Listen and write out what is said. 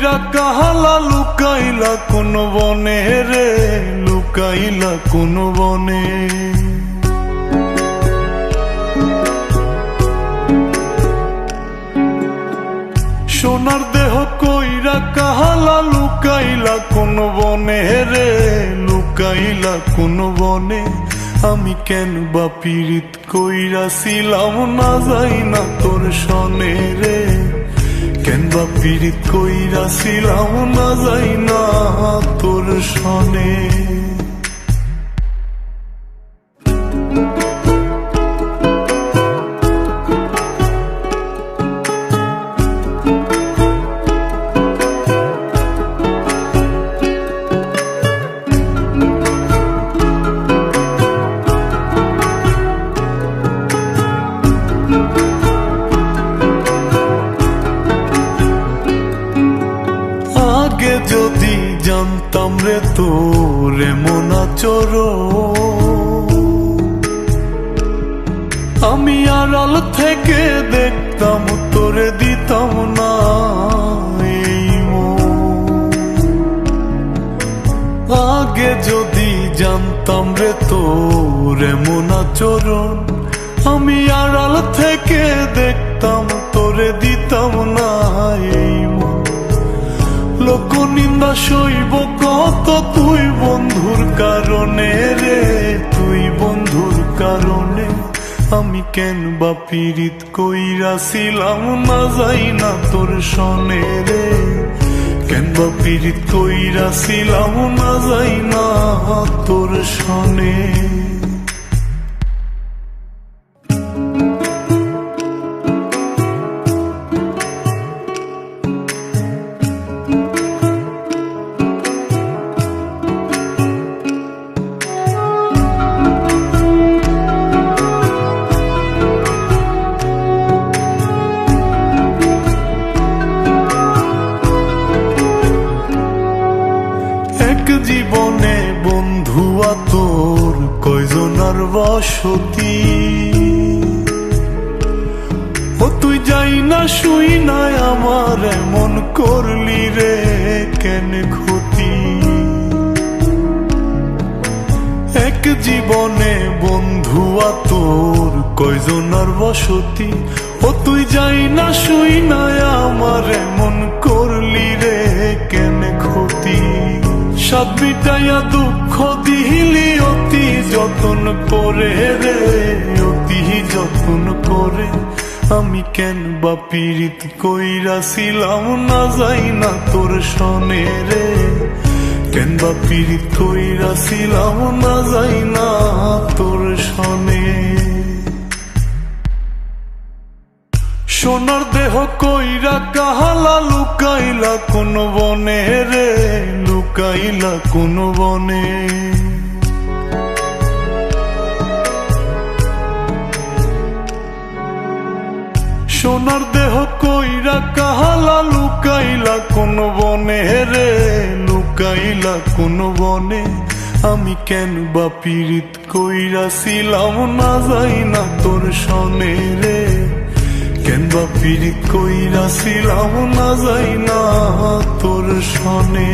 কইরা কাহালা লুকাইলা কোন বনে রে, লুকাইলা কোন বনে। সোনার দেহ কইরা কাহালা লুকাইলা কোন বনে রে, লুকাইলা কোন বনে। আমি কেন বা পীড়িত কইরাছিলাম না যাই না তোর সনে রে, কেন বা পীড়িত কইরাছিলাম না যাই না তোর সনে। আগে যদি জানতাম রে তোর এমন আচরণ, আমি আড়াল থেকে দেখতাম তোরে দিতাম না এই মন। আগে যদি জানতাম রে তোর এমন আচরণ, আমি আড়াল থেকে দেখতাম তোরে দিতাম না এই মন। লোক নিন্দা সইব কত তুই বন্ধুর কারণে রে, তুই বন্ধুর কারণে। আমি কেন বা পীড়িত কইরাছিলাম না যাই না তোর সনে রে, কেন বা পীড়িত কইরাছিলাম না যাই না তোর সনে। জীবনে বন্ধু তোর কয়জনার বসতি, ও তুই যাই না শুই নাই আমার এমন করলি রে কেন ক্ষতি। এক জীবনে বন্ধু তোর কয়জনার বসতি, ও তুই যাই না শুই নাই আমার এমন করলি রে কেন ক্ষতি। সাত মিটাইয়া দুঃখ দিলি অতি যতন করে রে, অতি যতন করে। আমি কেন বা পীড়িত কইরাছিলাম না যাই না তোর সনে রে, কেন বা পীড়িত কইরাছিলাম না যাই না তোর সনে। সোনার দেহ কইরা কাহালা লুকাইলা কোন বনে রে, লুকাইলা কোন বনে। সোনার দেহ কইরা কাহালা লুকাইলা কোন বনে রে, লুকাইলা কোন বনে। আমি কেন বা পীড়িত কইরাছিলাম না যাই না তোর সনে রে, কেন বা পীড়িত কইরাছিলাম না যাই না তোর সনে।